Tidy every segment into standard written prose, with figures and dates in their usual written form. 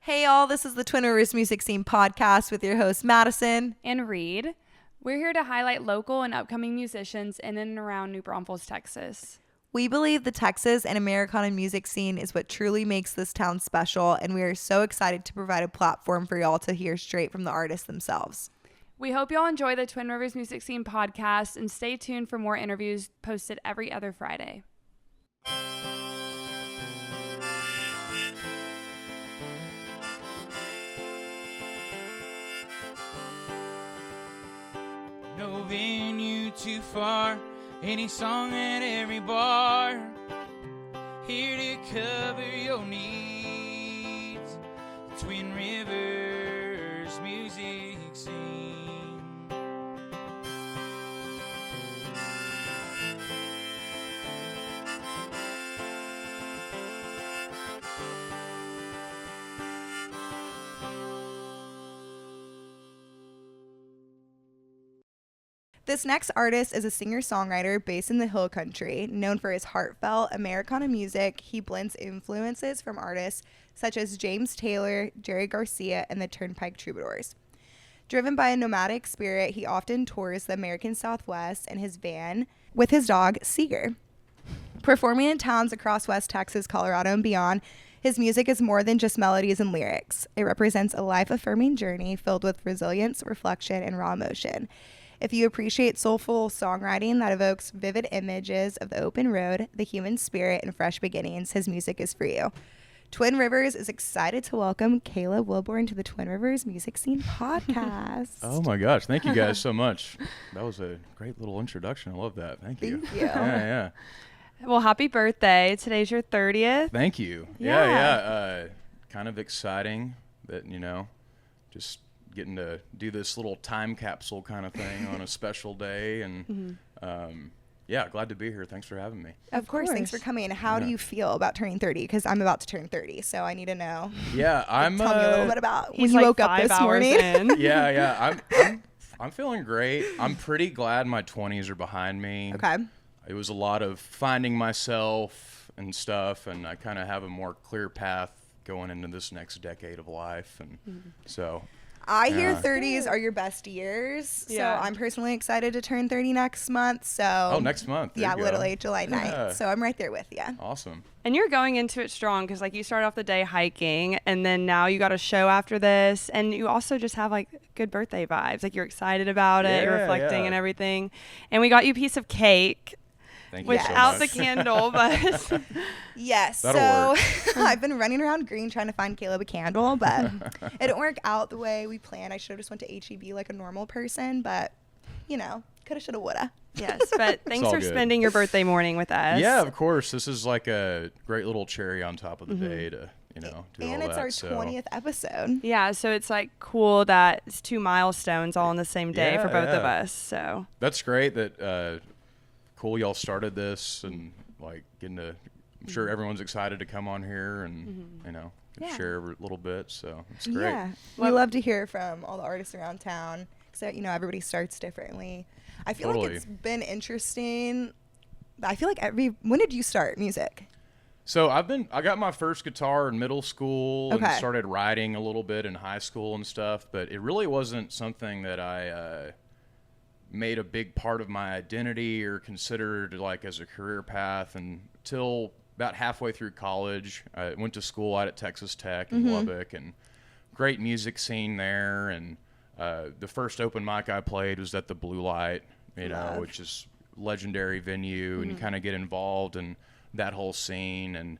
Hey y'all, this is the Twin Rivers Music Scene podcast with your host Madison and Reed. We're here to highlight local and upcoming musicians in and around New Braunfels, Texas. We believe the Texas and Americana music scene is what truly makes this town special, and we are so excited to provide a platform for y'all to hear straight from the artists themselves. We hope y'all enjoy the Twin Rivers Music Scene podcast and stay tuned for more interviews posted every other Friday. No venue too far, any song at every bar. Here to cover your needs. Twin Rivers Music Scene. This next artist is a singer-songwriter based in the Hill Country. Known for his heartfelt Americana music, he blends influences from artists such as James Taylor, Jerry Garcia, and the Turnpike Troubadours. Driven by a nomadic spirit, he often tours the American Southwest in his van with his dog, Seger. Performing in towns across West Texas, Colorado, and beyond, his music is more than just melodies and lyrics. It represents a life-affirming journey filled with resilience, reflection, and raw emotion. If you appreciate soulful songwriting that evokes vivid images of the open road, the human spirit, and fresh beginnings, his music is for you. Twin Rivers is excited to welcome Kayla Wilbourn to the Twin Rivers Music Scene podcast. Oh my gosh, thank you guys so much. That was a great little introduction. I love that. Thank you. Thank you. Yeah. Well, happy birthday. Today's your 30th. Thank you. Yeah. Yeah. Kind of exciting that, just getting to do this little time capsule kind of thing on a special day. And glad to be here. Thanks for having me. Of course. Thanks for coming. How do you feel about turning 30? Because I'm about to turn 30, so I need to know. Yeah, Tell me a little bit about when He's you like woke up 5 this hours morning. in. Yeah. I'm feeling great. I'm pretty glad my 20s are behind me. Okay. It was a lot of finding myself and stuff, and I kind of have a more clear path going into this next decade of life. And so I hear Yeah. 30s are your best years, Yeah. so I'm personally excited to turn 30 next month. So next month. There yeah, you go. literally July 9th. Yeah. So I'm right there with you. Awesome. And you're going into it strong because, you started off the day hiking, and then now you got a show after this, and you also just have, good birthday vibes. You're excited about it, you're Yeah, reflecting yeah. and everything. And we got you a piece of cake Thank you so without the much. candle, but Yes. That'll So I've been running around green trying to find Caleb a candle, but it didn't work out the way we planned. I should have just went to HEB like a normal person, but coulda, shoulda, woulda. yes. But thanks all for good. spending your birthday morning with us. Yeah, of course. This is like a great little cherry on top of the day to, do And all it's that. our so. 20th episode. Yeah, so it's cool that it's 2 milestones all on the same day Yeah, for both of yeah. us. So That's great that cool y'all started this and getting to. I'm sure everyone's excited to come on here and Yeah. share a little bit. So it's great. Yeah. We love to hear from all the artists around town. So, everybody starts differently. I feel like Totally. it's been interesting. I feel like when did you start music? So I got my first guitar in middle school and Okay. started writing a little bit in high school and stuff, but it really wasn't something that I made a big part of my identity or considered as a career path until about halfway through college. I went to school out at Texas Tech in Lubbock, and great music scene there. And the first open mic I played was at the Blue Light, Love. which is legendary venue, and you kind of get involved in that whole scene, and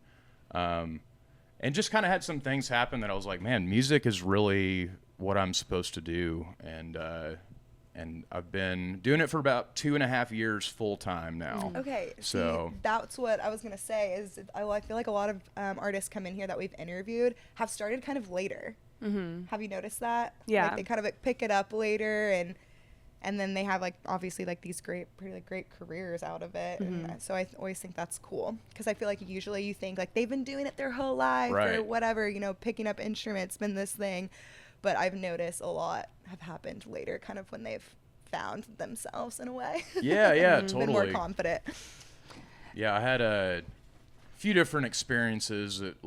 just kind of had some things happen that I was like, man, music is really what I'm supposed to do, and I've been doing it for about 2.5 years full time now. Okay, So- see, that's what I was gonna say. Is I feel like a lot of artists come in here that we've interviewed have started kind of later. Mm-hmm. Have you noticed that? Yeah. They kind of pick it up later, and then they have obviously these great careers out of it. And so I always think that's cool because I feel like usually you think they've been doing it their whole life or Right. whatever. Picking up instruments been this thing, but I've noticed a lot have happened later, kind of when they've found themselves in a way. Yeah, yeah, Been totally. more confident. Yeah, I had a few different experiences that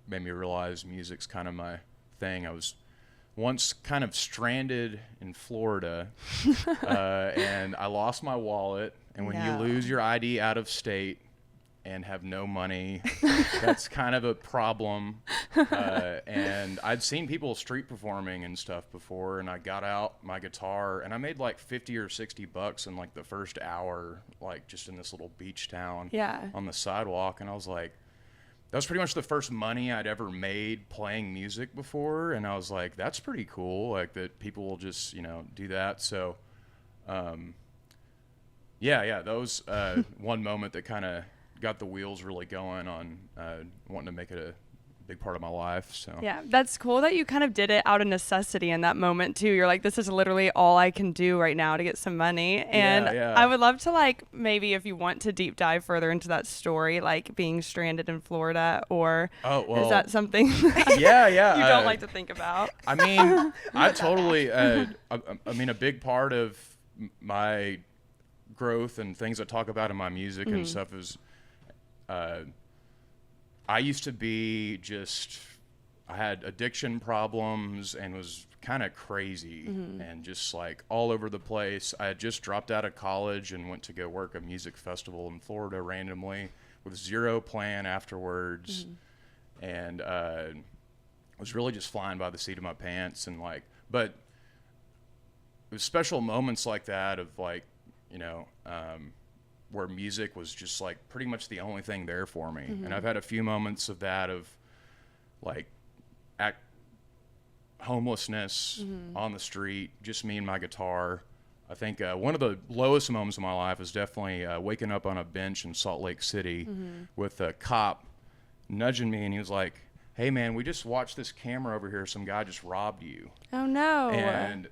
made me realize music's kind of my thing. I was once kind of stranded in Florida, and I lost my wallet. And when you lose your ID out of state and have no money, that's kind of a problem. And I'd seen people street performing and stuff before, and I got out my guitar, and I made like $50 or $60 in like the first hour, like just in this little beach town on the sidewalk. And I was like, that was pretty much the first money I'd ever made playing music before. And I was like, that's pretty cool, like that people will just, you know, do that. So, that was one moment that kind of got the wheels really going on wanting to make it a big part of my life. So yeah, that's cool that you kind of did it out of necessity in that moment too. You're like, this is literally all I can do right now to get some money. And I would love to, like, maybe if you want to deep dive further into that story, like being stranded in Florida, or is that something you don't like to think about? I mean, I totally I mean, a big part of my growth and things I talk about in my music and stuff is I used to be I had addiction problems and was kind of crazy and just like all over the place. I had just dropped out of college and went to go work a music festival in Florida randomly with zero plan afterwards. And was really just flying by the seat of my pants. And like, but it was special moments like that of like, you know, where music was just like pretty much the only thing there for me. And I've had a few moments of that, of like homelessness on the street, just me and my guitar. I think one of the lowest moments of my life is definitely waking up on a bench in Salt Lake City with a cop nudging me, and he was like, hey man, we just watched this camera over here, some guy just robbed you. Oh no. And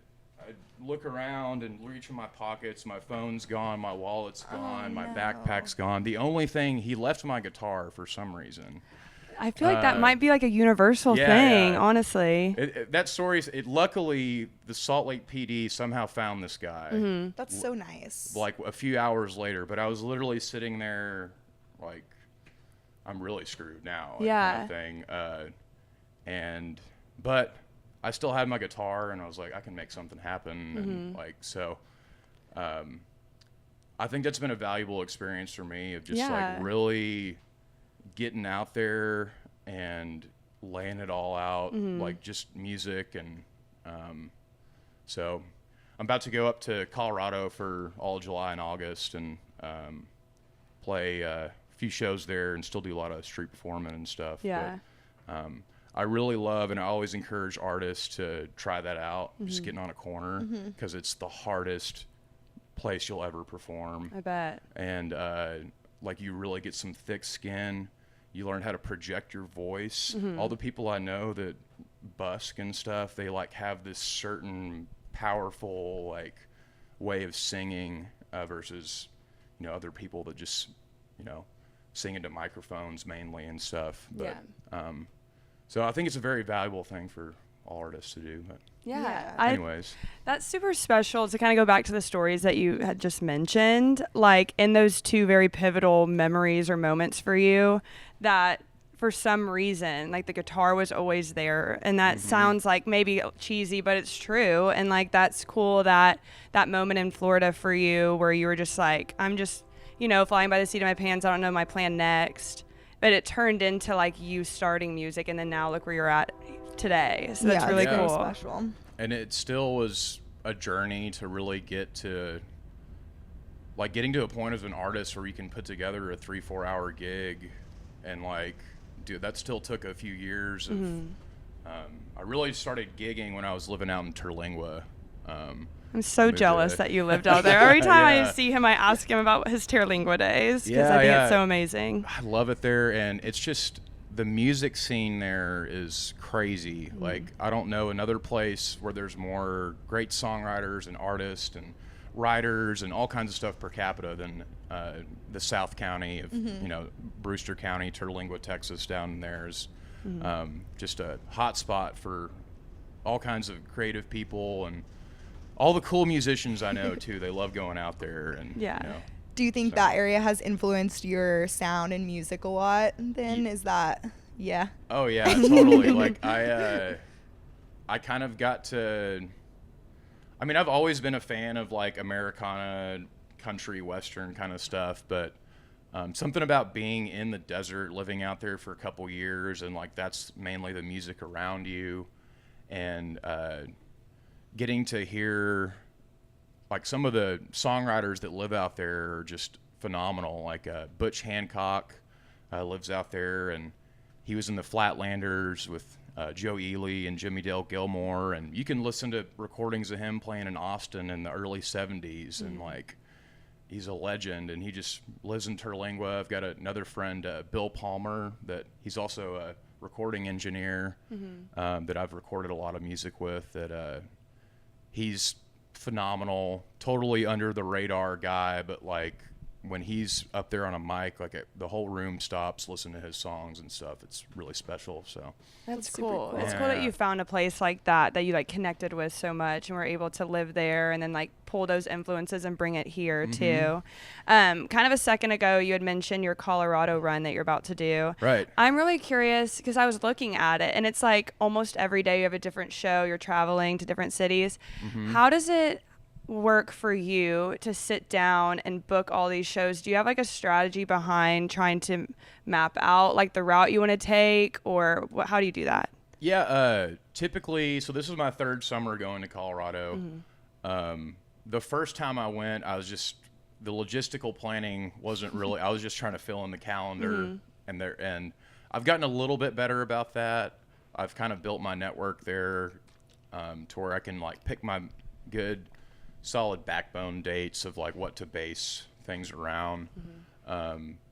look around and reach in my pockets. My phone's gone. My wallet's gone. My backpack's gone. The only thing, he left my guitar for some reason. I feel like that might be like a universal thing, honestly. That story, luckily, the Salt Lake PD somehow found this guy. That's so nice. Like a few hours later, but I was literally sitting there like, I'm really screwed now. Like, kind of thing. But I still had my guitar, and I was like, I can make something happen. And like, so, I think that's been a valuable experience for me of just like really getting out there and laying it all out, like just music. And, so I'm about to go up to Colorado for all July and August and, play a few shows there and still do a lot of street performing and stuff. But, I really love, and I always encourage artists to try that out, just getting on a corner, because it's the hardest place you'll ever perform. I bet. And like, you really get some thick skin. You learn how to project your voice. All the people I know that busk and stuff, they like have this certain powerful like way of singing versus, you know, other people that just, you know, sing into microphones mainly and stuff. But so I think it's a very valuable thing for all artists to do. But anyways, that's super special to kind of go back to the stories that you had just mentioned, like in those two very pivotal memories or moments for you, that for some reason, like the guitar was always there. And that sounds like maybe cheesy, but it's true. And like, that's cool that that moment in Florida for you where you were just like, I'm just, you know, flying by the seat of my pants. I don't know my plan next. But it turned into like you starting music, and then now look where you're at today. So that's really cool. Special. And it still was a journey to really get to like getting to a point as an artist where you can put together a 3-4 hour gig, and like, dude, that still took a few years of I really started gigging when I was living out in Terlingua. I'm so jealous that you lived out there. Every time I see him, I ask him about his Terlingua days, because I think it's so amazing. I love it there, and it's just, the music scene there is crazy. Like, I don't know another place where there's more great songwriters and artists and writers and all kinds of stuff per capita than the South County of, you know, Brewster County, Terlingua, Texas, down there is just a hot spot for all kinds of creative people and all the cool musicians I know too. They love going out there. And you know, do you think that area has influenced your sound and music a lot then? Is that Yeah. Oh yeah, totally. Like I kind of got to. I mean, I've always been a fan of like Americana, country, western kind of stuff, but something about being in the desert, living out there for a couple years, and like that's mainly the music around you, and getting to hear like some of the songwriters that live out there are just phenomenal. Like Butch Hancock lives out there, and he was in the Flatlanders with Joe Ely and Jimmy Dale Gilmore, and you can listen to recordings of him playing in Austin in the early 70s, and like he's a legend, and he just lives in Terlingua. I've got another friend, Bill Palmer, that he's also a recording engineer that I've recorded a lot of music with, that he's phenomenal, totally under the radar guy, but like when he's up there on a mic, like the whole room stops, listen to his songs and stuff. It's really special. So That's super cool. cool. It's cool that Yeah. you found a place like that you like connected with so much and were able to live there and then like pull those influences and bring it here too. Kind of a second ago, you had mentioned your Colorado run that you're about to do. Right. I'm really curious because I was looking at it and it's like almost every day you have a different show. You're traveling to different cities. How does it work for you to sit down and book all these shows? Do you have like a strategy behind trying to map out like the route you want to take, or how do you do that? Yeah, typically, so this is my third summer going to Colorado. The first time I went, the logistical planning wasn't really, I was just trying to fill in the calendar, and I've gotten a little bit better about that. I've kind of built my network there to where I can like pick my good solid backbone dates of like what to base things around.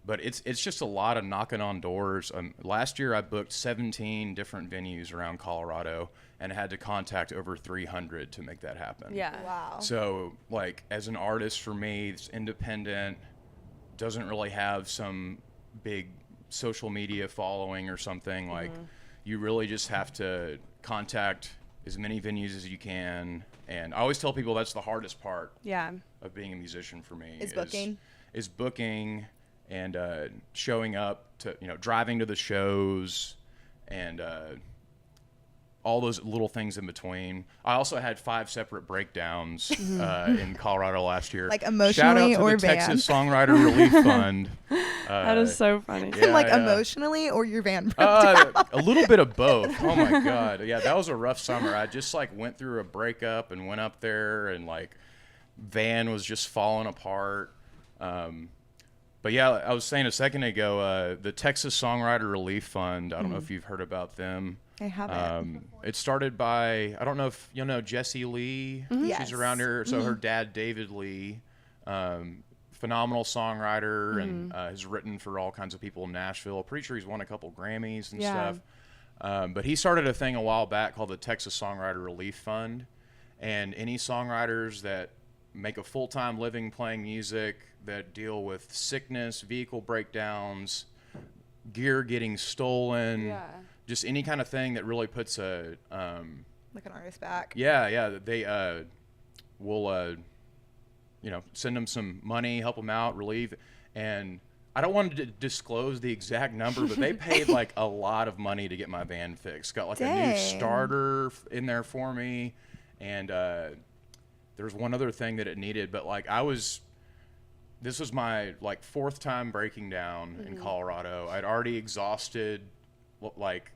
But it's just a lot of knocking on doors. Last year I booked 17 different venues around Colorado and had to contact over 300 to make that happen. Wow. So like as an artist, for me, it's independent, doesn't really have some big social media following or something. Like you really just have to contact as many venues as you can. And I always tell people that's the hardest part of being a musician for me. Is booking and showing up to, driving to the shows and all those little things in between. I also had 5 separate breakdowns in Colorado last year. Like emotionally Shout out to or the van? Texas Songwriter Relief Fund. That is so funny. Yeah, like yeah. emotionally, or your van broke down? A little bit of both. Oh my God. Yeah, that was a rough summer. I just like went through a breakup and went up there and like van was just falling apart. But yeah, I was saying a second ago, the Texas Songwriter Relief Fund, I don't know if you've heard about them. I haven't. It started by, I don't know if you know Jessie Lee. Yes. She's around here. So her dad, David Lee, phenomenal songwriter and has written for all kinds of people in Nashville. Pretty sure he's won a couple Grammys and stuff. But he started a thing a while back called the Texas Songwriter Relief Fund. And any songwriters that make a full-time living playing music, that deal with sickness, vehicle breakdowns, gear getting stolen, just any kind of thing that really puts a Like an artist back. they will send them some money, help them out, relieve. And I don't want to disclose the exact number, but they paid like a lot of money to get my van fixed. Got like a new starter in there for me, and there's one other thing that it needed, but like this was my like 4th time breaking down in Colorado. I'd already exhausted like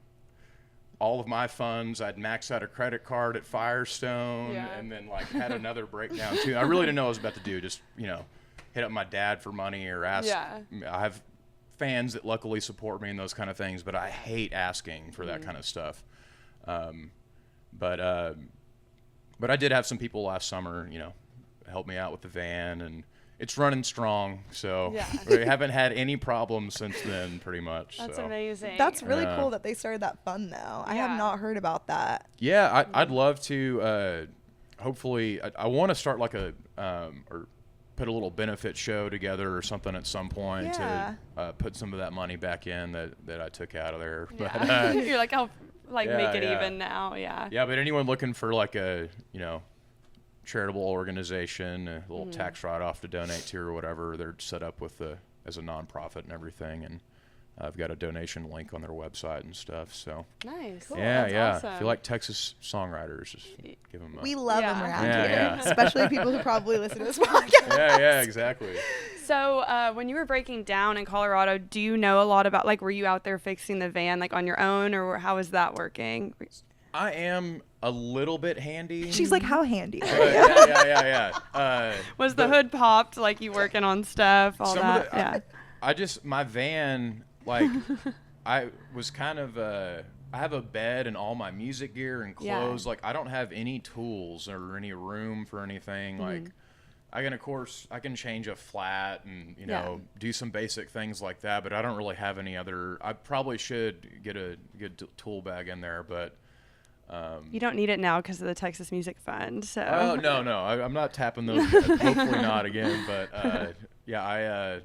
all of my funds. I'd maxed out a credit card at Firestone and then like had another breakdown too. I really didn't know what I was about to do. Just, hit up my dad for money or ask. I have fans that luckily support me in those kind of things, but I hate asking for that kind of stuff. But I did have some people last summer, help me out with the van, and it's running strong. So we haven't had any problems since then, pretty much. That's so. Amazing. That's really cool that they started that fund, though. I have not heard about that. Yeah, I'd love to. Hopefully, I want to start like a or put a little benefit show together or something at some point to put some of that money back in that I took out of there. Yeah. But, You're like, I'll make it yeah. even now. Yeah. Yeah, but anyone looking for like a charitable organization, a little tax write-off to donate to or whatever, they're set up with as a nonprofit and everything, and I've got a donation link on their website and stuff. So Nice. Cool. yeah, That's yeah. awesome. If you like Texas songwriters, just give them a We love them Yeah. around Yeah, here, yeah. especially people who probably listen to this podcast. yeah, exactly. So when you were breaking down in Colorado, do you know a lot about, like, were you out there fixing the van, like, on your own, or how was that working? I am a little bit handy. She's like, how handy. yeah. Was the hood popped, like, you working on stuff, all Some of that? the- Yeah. I just, my van, like, I was kind of, I have a bed and all my music gear and Yeah. clothes. Like, I don't have any tools or any room for anything. Like, I can, of course, I can change a flat and, you know, do some basic things like that, but I don't really have any other, I probably should get a good tool bag in there, but. You don't need it now because of the Texas Music Fund, so. Oh, no, I'm not tapping those. Hopefully not again, but, yeah,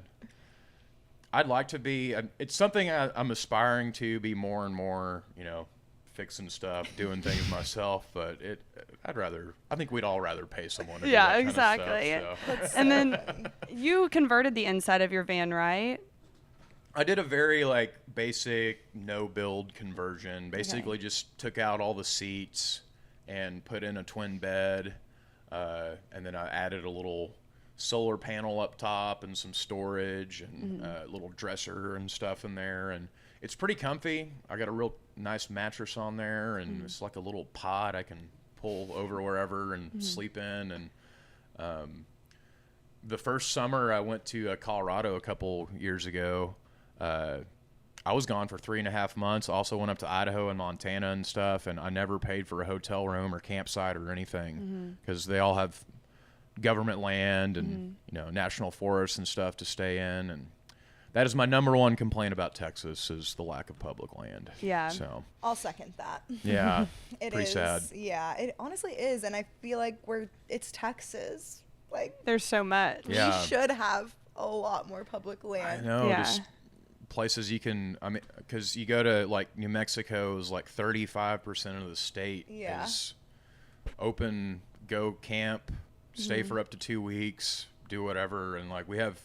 I'd like to be. It's something I'm aspiring to be more and more. You know, fixing stuff, doing things myself. But I think we'd all rather pay someone. To do that kind of stuff, so. And then you converted the inside of your van, right? I did a very like basic no build conversion. Basically, just took out all the seats and put in a twin bed, and then I added a little solar panel up top and some storage and a little dresser and stuff in there, and it's pretty comfy. I got a real nice mattress on there, and it's like a little pod I can pull over wherever and sleep in. And the first summer I went to Colorado a couple years ago, I was gone for 3.5 months. Also went up to Idaho and Montana and stuff, and I never paid for a hotel room or campsite or anything because they all have government land and you know, national forests and stuff to stay in. And that is my number one complaint about Texas, is the lack of public land. Yeah. So I'll second that. yeah, It pretty is. sad. Yeah, it honestly is, and I feel like it's Texas. Like, There's so much. Yeah. we should have a lot more public I land. know. Yeah. Just places you can. I mean, because you go to like New Mexico is like 35% of the state is open. Go camp, stay for up to 2 weeks, do whatever, and like we have,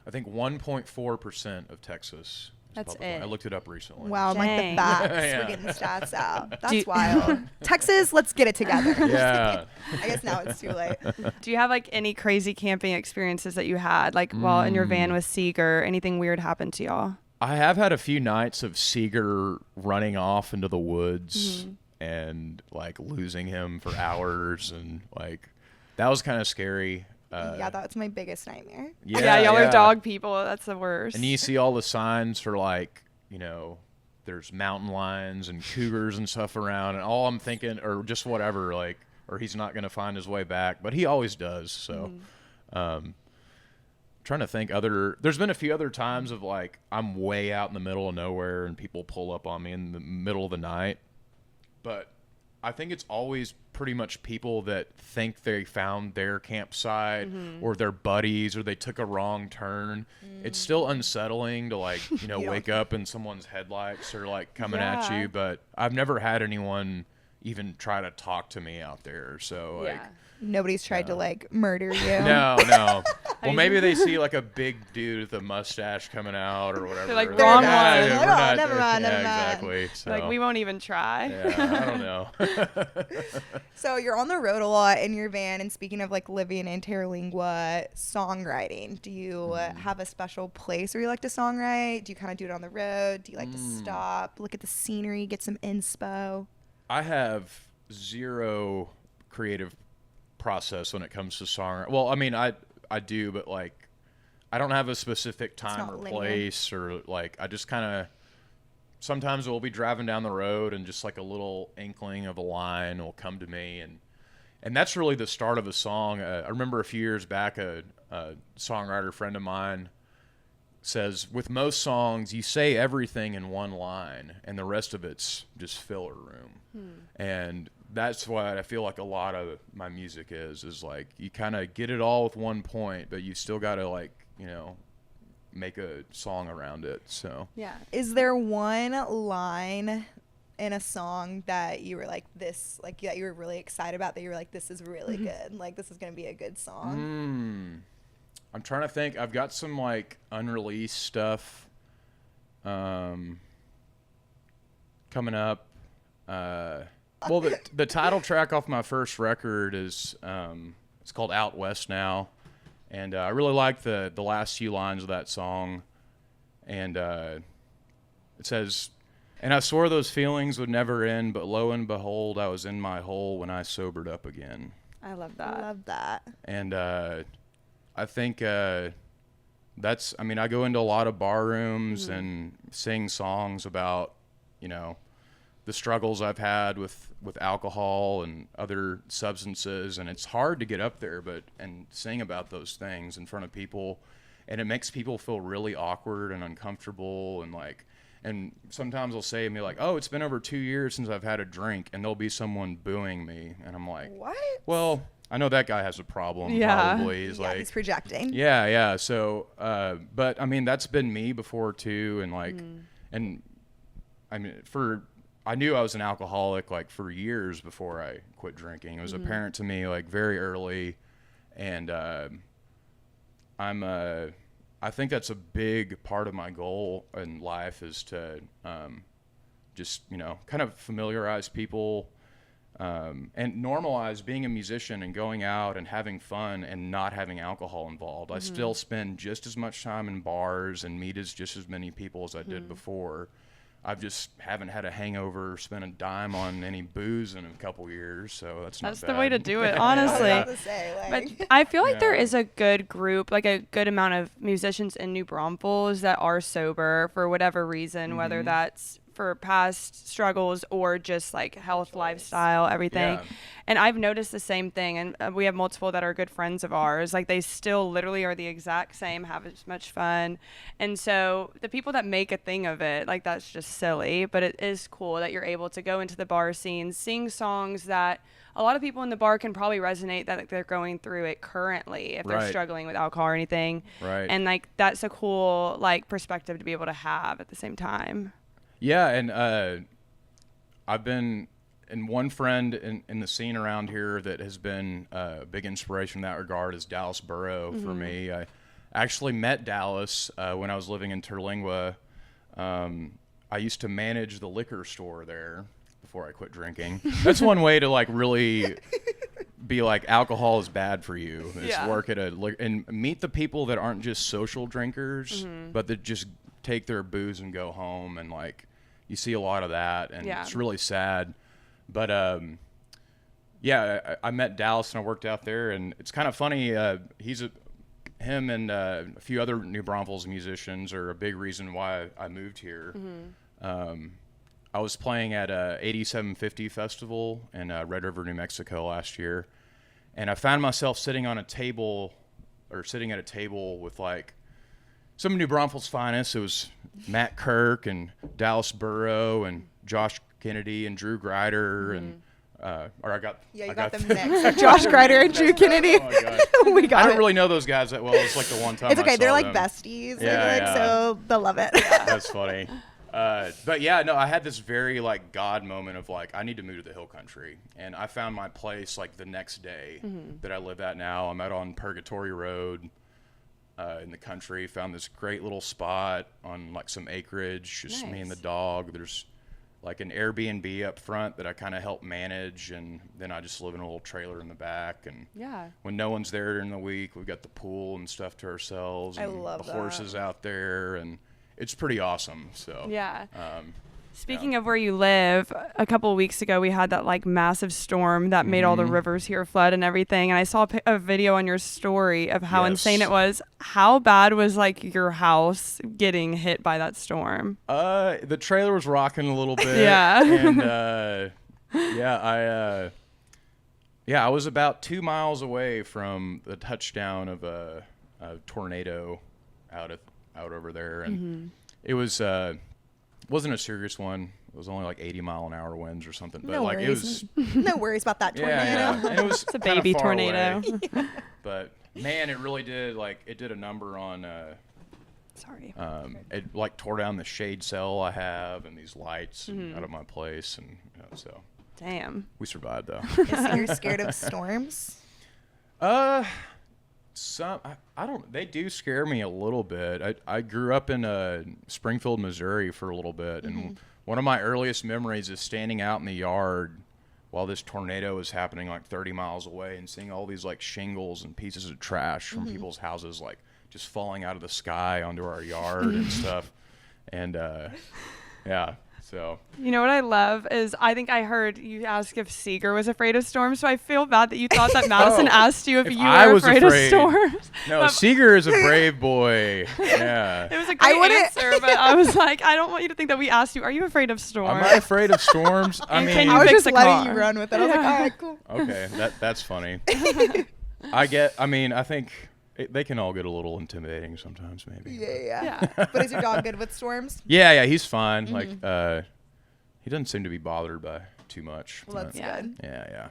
I think 1.4% of Texas. is That's public land. it. I looked it up recently. Wow, I'm like the Dang. facts. Yeah. We're getting the stats out. That's Do- wild. Texas, let's get it together. Yeah. I guess now it's too late. Do you have, like, any crazy camping experiences that you had, like, while in your van with Seger? Anything weird happened to y'all? I have had a few nights of Seger running off into the woods and like losing him for hours, and like that was kind of scary. Yeah, that's my biggest nightmare. Yeah, y'all are dog people. That's the worst. And you see all the signs for like, you know, there's mountain lions and cougars and stuff around, and all I'm thinking, or just whatever, like, or he's not going to find his way back, but he always does. So, trying to think there's been a few other times of like, I'm way out in the middle of nowhere and people pull up on me in the middle of the night. But I think it's always pretty much people that think they found their campsite or their buddies, or they took a wrong turn. It's still unsettling to like, you know, wake up and someone's headlights are like coming at Yeah. you. But I've never had anyone even try to talk to me out there. So like, Yeah. Nobody's tried to like murder you. no. Well, maybe they see like a big dude with a mustache coming out or whatever. They're like, They're wrong not- one. like, we're oh, not- never mind, yeah, never mind. exactly. So, Like, we won't even try. yeah, I don't know. So you're on the road a lot in your van, and speaking of like living in Terralingua, songwriting, do you have a special place where you like to songwrite? Do you kind of do it on the road? Do you like to stop, look at the scenery, get some inspo? I have zero creative process when it comes to song. Well, I mean, I do, but like, I don't have a specific time not or linear. place, or like, I just kind of, sometimes we'll be driving down the road and just like a little inkling of a line will come to me, and that's really the start of a song. I remember a few years back, a songwriter friend of mine says, with most songs, you say everything in one line, and the rest of it's just filler room. And that's what I feel like a lot of my music is like, you kind of get it all with one point, but you still got to like, you know, make a song around it. So Yeah. Is there one line in a song that you were like this, like that you were really excited about, that you were like, this is really good, like this is gonna be a good song? I'm trying to think. I've got some like unreleased stuff coming up. Well, the title track off my first record is it's called Out West Now, and I really like the last few lines of that song, and it says, "And I swore those feelings would never end, but lo and behold, I was in my hole when I sobered up again." I love that. I love that. And I think that's, I mean, I go into a lot of bar rooms and sing songs about, you know, the struggles I've had with alcohol and other substances, and it's hard to get up there and sing about those things in front of people, and it makes people feel really awkward and uncomfortable, and sometimes they'll say to me like, "Oh, it's been over 2 years since I've had a drink," and there'll be someone booing me, and I'm like, What? "Well, I know that guy has a problem." Yeah. Probably. He's like, he's projecting. yeah. So, but I mean, that's been me before too, and and I mean, I knew I was an alcoholic like for years before I quit drinking. It was apparent to me like very early, and I think that's a big part of my goal in life is to just, you know, kind of familiarize people and normalize being a musician and going out and having fun and not having alcohol involved. I still spend just as much time in bars and meet just as many people as I did before. I just haven't had a hangover, spent a dime on any booze in a couple years, so that's not bad. the way to do it, honestly. I was about to say, like, But I feel like there Yeah. is a good group, like a good amount of musicians in New Braunfels that are sober for whatever reason, whether that's for past struggles or just like health, lifestyle, everything. Yeah. And I've noticed the same thing. And we have multiple that are good friends of ours. Like they still literally are the exact same, have as much fun. And so the people that make a thing of it, like that's just silly, but it is cool that you're able to go into the bar scene, sing songs that a lot of people in the bar can probably resonate that they're going through it currently if they're Right. struggling with alcohol or anything. Right. And like that's a cool like perspective to be able to have at the same time. Yeah, and I've been, and one friend in the scene around here that has been a big inspiration in that regard is Dallas Burrow for me. I actually met Dallas when I was living in Terlingua. I used to manage the liquor store there before I quit drinking. That's one way to like really be like, alcohol is bad for you. Is Yeah. work at and meet the people that aren't just social drinkers, but that just take their booze and go home, and like you see a lot of that, and Yeah. it's really sad. But yeah, I met Dallas and I worked out there, and it's kind of funny. Him and a few other New Braunfels musicians are a big reason why I moved here. I was playing at a 8750 festival in Red River, New Mexico last year, and I found myself sitting at a table with like some of New Braunfels' finest. It was Matt Kirk and Dallas Burrow and Josh Kennedy and Drew Grider and or I got them next. Josh Grider and Drew Kennedy. Oh my gosh. We got I it. don't really know those guys that well. It's like the one time It's I okay. saw They're like them. besties. Yeah, I feel like, yeah. so they'll love it. That's funny. But yeah, no, I had this very like God moment of like, I need to move to the hill country. And I found my place like the next day that I live at now. I'm out on Purgatory Road in the country. Found this great little spot on like some acreage, just me and the Nice. dog. There's like an Airbnb up front that I kind of help manage. And then I just live in a little trailer in the back. And Yeah. when no one's there during the week, we've got the pool and stuff to ourselves. I And love the horses out there. And it's pretty awesome. So Yeah. um, Speaking of where you live, a couple of weeks ago we had that like massive storm that made all the rivers here flood and everything. And I saw a video on your story of how insane Yes. it was. How bad was like your house getting hit by that storm? the trailer was rocking a little bit. Yeah. And I was about 2 miles away from the touchdown of a tornado out over there, and it was wasn't a serious one. It was only like 80-mile-an-hour winds or something. But No like worries. it was. No worries about that tornado. Yeah. And it was It's a kinda baby far tornado. away. But man, it really did it did a number on. Sorry. It like tore down the shade cell I have and these lights out of my place, and so Damn. we survived though. So you're scared of storms? I don't. They do scare me a little bit. I grew up in Springfield, Missouri, for a little bit, and one of my earliest memories is standing out in the yard while this tornado was happening, like 30 miles away, and seeing all these like shingles and pieces of trash from people's houses, like just falling out of the sky onto our yard and stuff. And yeah. So. You know what I love is I think I heard you ask if Seger was afraid of storms, so I feel bad that you thought that Madison asked you if you were afraid of storms. No, Seger is a brave boy. Yeah. It was a great answer, but I was like, I don't want you to think that we asked you, are you afraid of storms? Am I afraid of storms? I mean, I was just letting you run with it. I was like, all right, cool. Okay, that's funny. I think they can all get a little intimidating sometimes, maybe. Yeah. But is your dog good with storms? Yeah, he's fine. Like, he doesn't seem to be bothered by too much. Well, that's good. Yeah.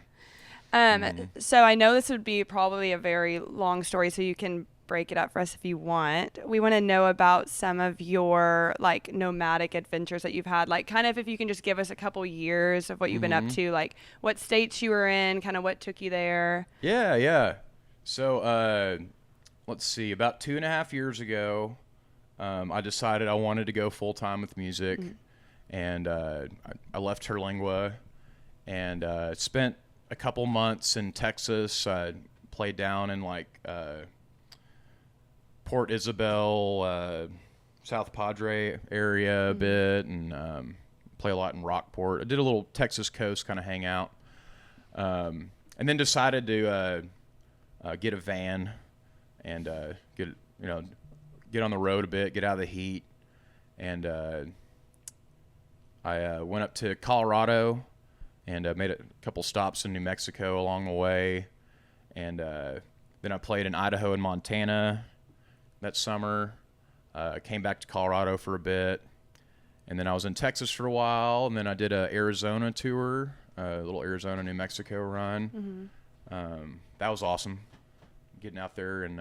So I know this would be probably a very long story, so you can break it up for us if you want. We want to know about some of your like nomadic adventures that you've had, like kind of if you can just give us a couple years of what you've been up to, like what states you were in, kind of what took you there. Yeah. So, let's see, about 2.5 years ago, I decided I wanted to go full time with music, and I left Terlingua and spent a couple months in Texas. I played down in like Port Isabel, South Padre area a bit, and play a lot in Rockport. I did a little Texas coast kind of hangout, and then decided to get a van and get on the road a bit, get out of the heat, and I went up to Colorado and made a couple stops in New Mexico along the way, and then I played in Idaho and Montana that summer. I came back to Colorado for a bit, and then I was in Texas for a while, and then I did a Arizona tour, a little Arizona, New Mexico run. That was awesome, getting out there. And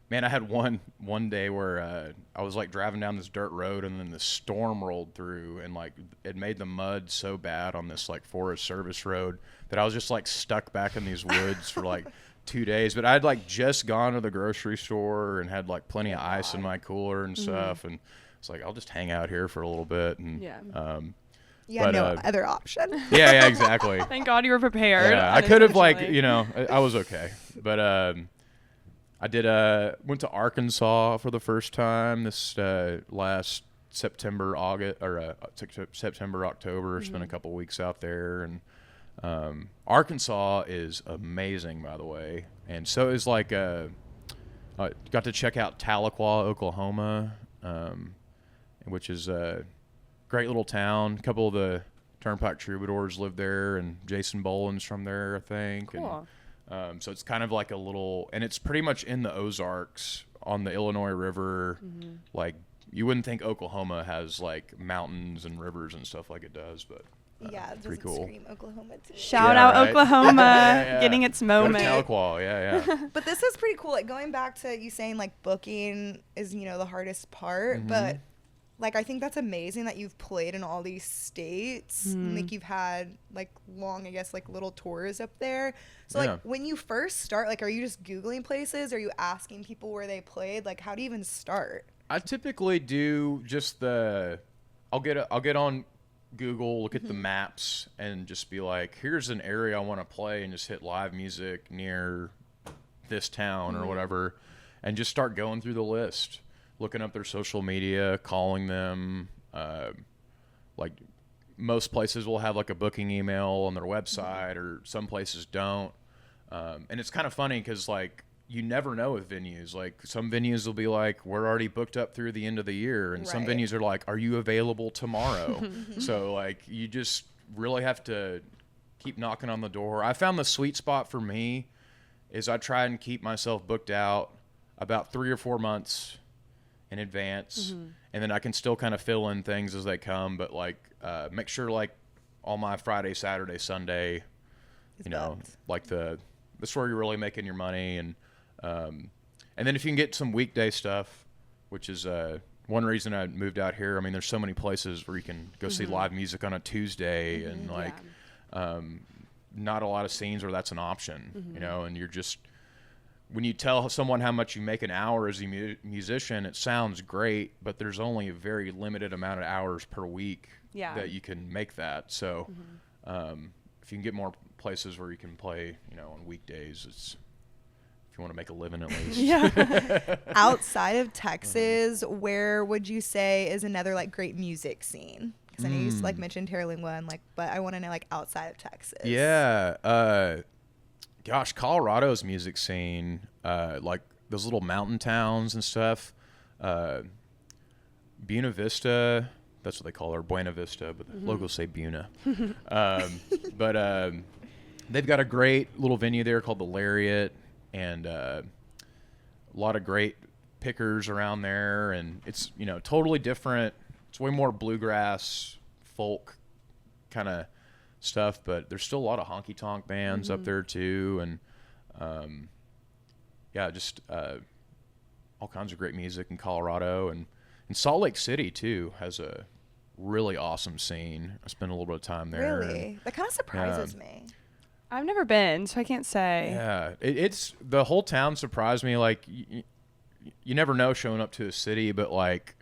man, I had one day where I was like driving down this dirt road, and then the storm rolled through, and like it made the mud so bad on this like Forest Service road that I was just like stuck back in these woods for like 2 days. But I'd like just gone to the grocery store and had like plenty of ice in my cooler and stuff, and it's like I'll just hang out here for a little bit. And no other option. Yeah, exactly. Thank God you were prepared. Yeah, I could have like, I was okay. But I did went to Arkansas for the first time this last September, October. Spent a couple weeks out there, and Arkansas is amazing, by the way. And so is like I got to check out Tahlequah, Oklahoma, which is a great little town. A couple of the Turnpike Troubadours live there, and Jason Boland's from there, I think. Cool. And so it's kind of like a little, and it's pretty much in the Ozarks on the Illinois River. Like you wouldn't think Oklahoma has like mountains and rivers and stuff like it does, but it pretty doesn't cool. scream Oklahoma to me. Shout out right? Oklahoma, getting its moment. Tahlequah, yeah. But this is pretty cool. Like going back to you saying like booking is the hardest part, but like I think that's amazing that you've played in all these states. And, like you've had like long, I guess, like little tours up there. So like when you first start, like are you just Googling places? Are you asking people where they played? Like how do you even start? I typically do just I'll get on Google, look at the maps, and just be like, here's an area I want to play, and just hit live music near this town or whatever, and just start going through the list, looking up their social media, calling them. Like most places will have like a booking email on their website, or some places don't. And it's kind of funny because like you never know with venues. Like some venues will be like, we're already booked up through the end of the year, and some venues are like, are you available tomorrow? So like you just really have to keep knocking on the door. I found the sweet spot for me is I try and keep myself booked out about 3 or 4 months in advance, and then I can still kind of fill in things as they come, but like make sure like all my Friday, Saturday, Sunday, booked. like that's where you're really making your money. And then if you can get some weekday stuff, which is one reason I moved out here. I mean, there's so many places where you can go see live music on a Tuesday, and like not a lot of scenes where that's an option, and you're just when you tell someone how much you make an hour as a musician, it sounds great, but there's only a very limited amount of hours per week that you can make that. So if you can get more places where you can play, on weekdays, it's, if you want to make a living at least. Outside of Texas, where would you say is another like great music scene? Because I know you like mentioned Terralingua, and but I want to know like outside of Texas. Yeah. Gosh, Colorado's music scene, like those little mountain towns and stuff. Buena Vista, that's what they call her, Buena Vista, but the locals say Buena. But they've got a great little venue there called the Lariat, and a lot of great pickers around there, and it's totally different. It's way more bluegrass, folk kind of stuff, but there's still a lot of honky tonk bands up there too, and just all kinds of great music in Colorado, and Salt Lake City too has a really awesome scene. I spent a little bit of time there. Really, that kind of surprises me. I've never been, so I can't say. Yeah, it's the whole town surprised me. Like you never know showing up to a city, but like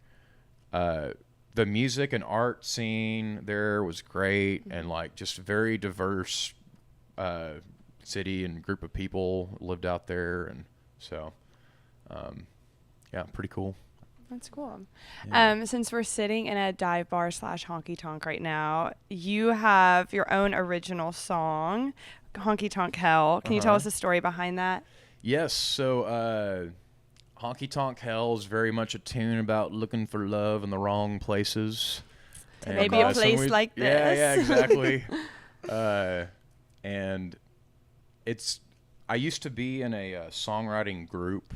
the music and art scene there was great, and like just very diverse city and group of people lived out there, and so pretty cool. That's cool. Yeah. Since we're sitting in a dive bar / honky tonk right now, you have your own original song, Honky Tonk Hell. Can you tell us the story behind that? Yes. So Honky Tonk Hell is very much a tune about looking for love in the wrong places. And, maybe a place like this. Yeah, exactly. And I used to be in a songwriting group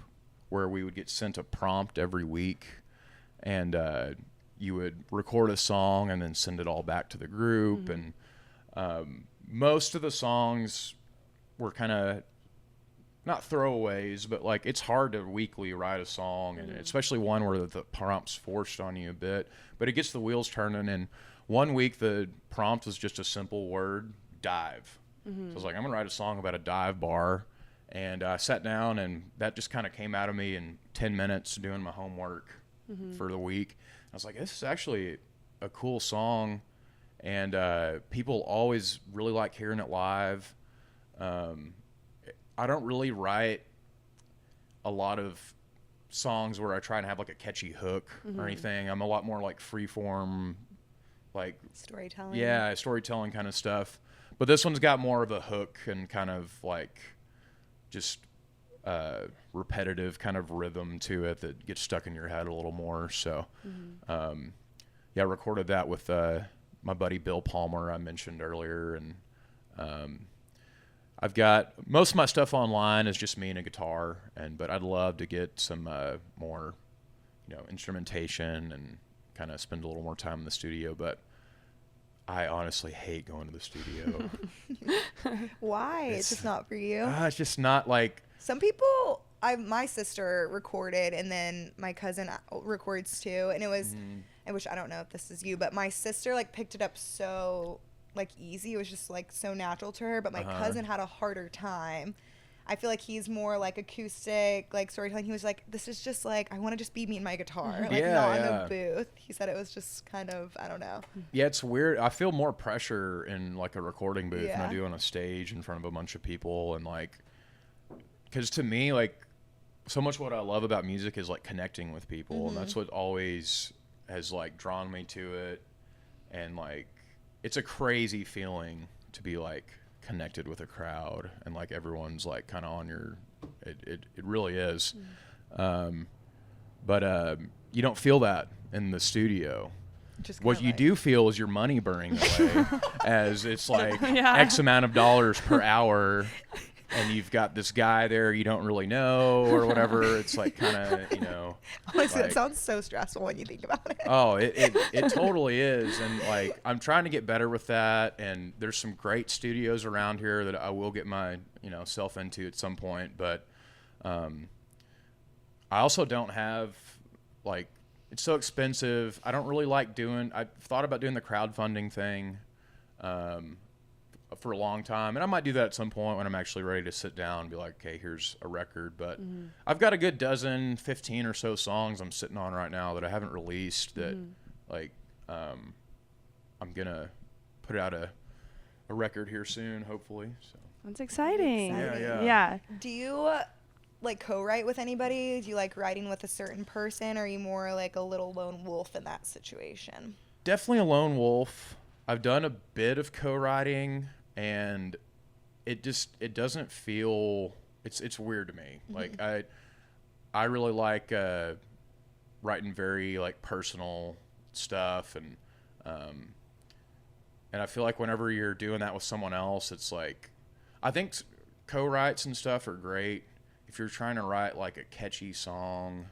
where we would get sent a prompt every week, and you would record a song and then send it all back to the group. And most of the songs were kind of not throwaways, but like it's hard to weekly write a song, and especially one where the prompt's forced on you a bit, but it gets the wheels turning. And one week the prompt was just a simple word, dive. So I was like, I'm gonna write a song about a dive bar. And I sat down, and that just kind of came out of me in 10 minutes doing my homework for the week. I was like, this is actually a cool song, and people always really like hearing it live. I don't really write a lot of songs where I try and have like a catchy hook or anything. I'm a lot more like freeform, like storytelling. Yeah, storytelling kind of stuff. But this one's got more of a hook and kind of like just repetitive kind of rhythm to it that gets stuck in your head a little more. So, I recorded that with my buddy Bill Palmer I mentioned earlier, and I've got most of my stuff online is just me and a guitar, but I'd love to get some more, instrumentation and kind of spend a little more time in the studio, but I honestly hate going to the studio. Why? It's just not for you? It's just not like... Some people... my sister recorded, and then my cousin records too, and it was... which I don't know if this is you, but my sister picked it up so easy. It was just so natural to her, but my cousin had a harder time. I feel like he's more acoustic, storytelling. He was like, this is just I want to just be me and my guitar, not in the booth. He said it was just kind of, I don't know. Yeah, it's weird. I feel more pressure in a recording booth than I do on a stage in front of a bunch of people. And because to me, so much what I love about music is connecting with people. And that's what always has drawn me to it. And it's a crazy feeling to be connected with a crowd, and everyone's kind of on your it really is. But you don't feel that in the studio. What you do feel is your money burning away as it's X amount of dollars per hour, and you've got this guy there you don't really know or whatever. It's kind of, Honestly, it sounds so stressful when you think about it. Oh, it totally is. And I'm trying to get better with that. And there's some great studios around here that I will get my, self into at some point. But I also don't have it's so expensive. I don't really I've thought about doing the crowdfunding thing for a long time, and I might do that at some point when I'm actually ready to sit down and be like, okay, here's a record. But I've got a good 15 or so songs I'm sitting on right now that I haven't released that like I'm gonna put out a record here soon, hopefully. So That's exciting. Yeah. Do you like co-write with anybody? Do you like writing with a certain person, or are you more like a little lone wolf in that situation? Definitely a lone wolf. I've done a bit of co-writing, and it doesn't feel, it's weird to me. Like I really like writing very like personal stuff, and I feel like whenever you're doing that with someone else, it's like, I think co-writes and stuff are great if you're trying to write like a catchy song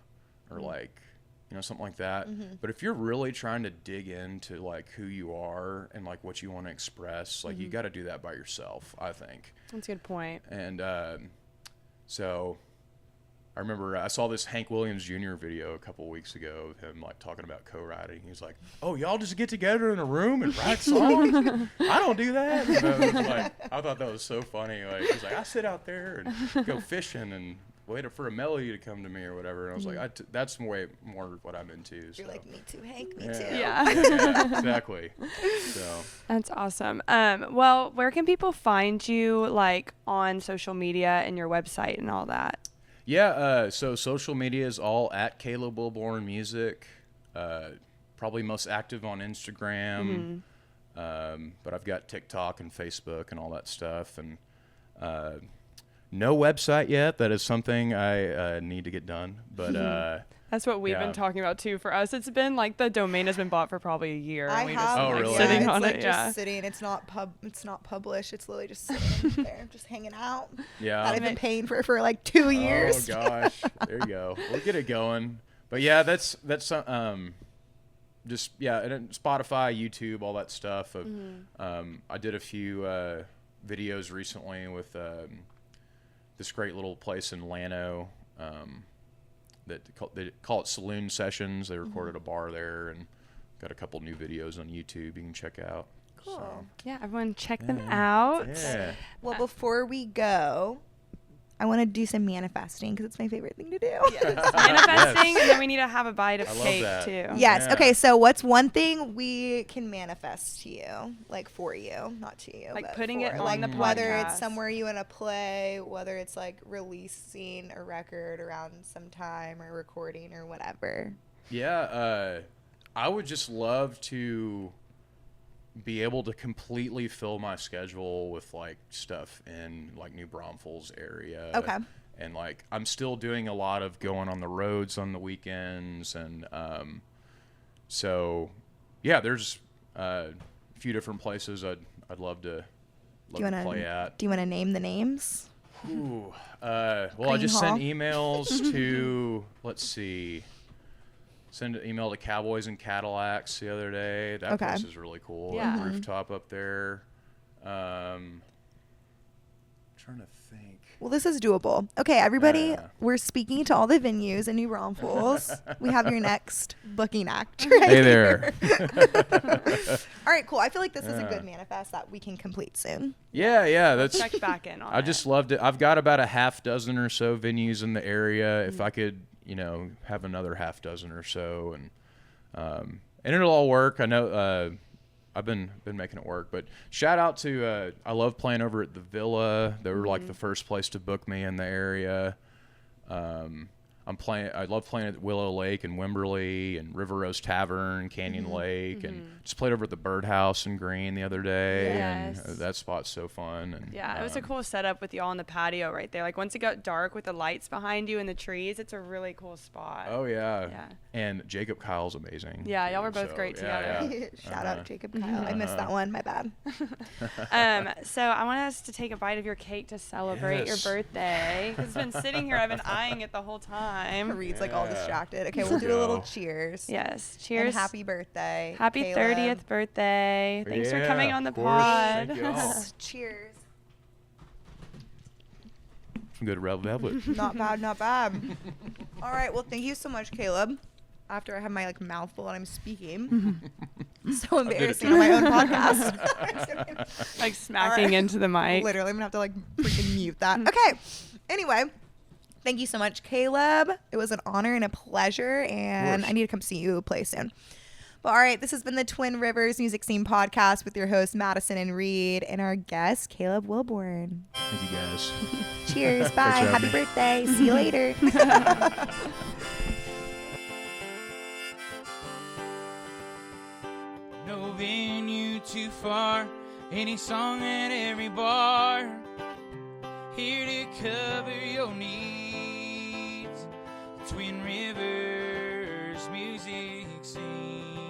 or like, you know, something like that. But if you're really trying to dig into like who you are and like what you want to express, like you got to do that by yourself, I think. That's a good point. And so I remember I saw this Hank Williams Jr. video a couple weeks ago of him like talking about co-writing. He was like, "Oh, y'all just get together in a room and write songs? I don't do that." And I was like, I thought that was so funny. Like he's like, "I sit out there and go fishing and wait for a melody to come to me or whatever." And I was like, that's way more what I'm into. So. You're like, me too, Hank, me too. Yeah. Yeah, exactly. So That's awesome. Well, where can people find you, like on social media and your website and all that? yeah, so social media is all at Caleb Wilbourn Music. Probably most active on Instagram, but I've got TikTok and Facebook and all that stuff. And no website yet. That is something I need to get done. But That's what we've been talking about too. For us, it's been like the domain has been bought for probably a year. I and we have. just like really? sitting it's on like it. just sitting. It's not published. It's literally just sitting there, just hanging out. yeah. That I've been paying for like 2 years. Oh gosh, there you go. We'll get it going. But yeah, that's just and then Spotify, YouTube, all that stuff. I did a few videos recently with this great little place in Llano. They call it Saloon Sessions. They recorded a bar there and got a couple new videos on YouTube you can check out. Cool. So, Yeah, everyone check them out. yeah. Well, before we go, I want to do some manifesting because it's my favorite thing to do. Manifesting, and then we need to have a bite of I love cake that. too. Yes. Yeah. Okay. So, what's one thing we can manifest to you, like for you, not to you, Like but putting it for, on like the whether podcast. it's somewhere you want to play, whether it's like releasing a record around some time or recording or whatever. Yeah, I would just love to be able to completely fill my schedule with like stuff in like New Braunfels area. Okay. And like I'm still doing a lot of going on the roads on the weekends, and so yeah, there's a few different places I'd love to play at. Do you want to name the names? Ooh, well, I Green just Hall. sent emails to, let's see, send an email to Cowboys and Cadillacs the other day. That Okay. place is really cool. Yeah. That rooftop up there. Trying to think. Well, this is doable. Okay, everybody, Yeah. we're speaking to all the venues in New Braunfels. We have your next booking act right Hey there. All right, cool. I feel like this is a good manifest that we can complete soon. Yeah, that's. Check back in on I just loved it. I've got about a half dozen or so venues in the area. If I could, have another half dozen or so, and it'll all work. I know I've been making it work. But shout out to I love playing over at the Villa. They were like the first place to book me in the area. I love playing at Willow Lake and Wimberley and River Rose Tavern, Canyon Lake, and just played over at the Birdhouse in Green the other day. Yes. And that spot's so fun. And Yeah, it was a cool setup with y'all on the patio right there. Like once it got dark with the lights behind you and the trees, it's a really cool spot. Oh yeah. Yeah. And Jacob Kyle's amazing. Yeah, y'all were too, both great yeah, together. yeah. Shout out Jacob Kyle. I missed that one. My bad. So I want us to take a bite of your cake to celebrate Yes. your birthday. It's been sitting here. I've been eyeing it the whole time. Reed's like all Yeah. distracted. Okay, we'll do a little cheers. Yes. And Cheers. happy birthday. Happy Caleb. 30th birthday. Thanks for coming Yeah, on the of course. pod. Thank y'all. Cheers. Some good red velvet. Not bad, not bad. All right, well, thank you so much, Caleb. after I have my like mouthful and I'm speaking. So embarrassing on my own podcast. Like smacking into the mic. Literally, I'm gonna have to like freaking mute that. Okay. Anyway, thank you so much, Caleb. It was an honor and a pleasure, and I need to come see you play soon. But all right, this has been the Twin Rivers Music Scene Podcast with your hosts Madison and Reed and our guest Caleb Wilbourn. Thank you guys. Cheers. Bye. Happy birthday. See you later. No venue too far, any song at every bar. Here to cover your needs. Twin Rivers Music Scene.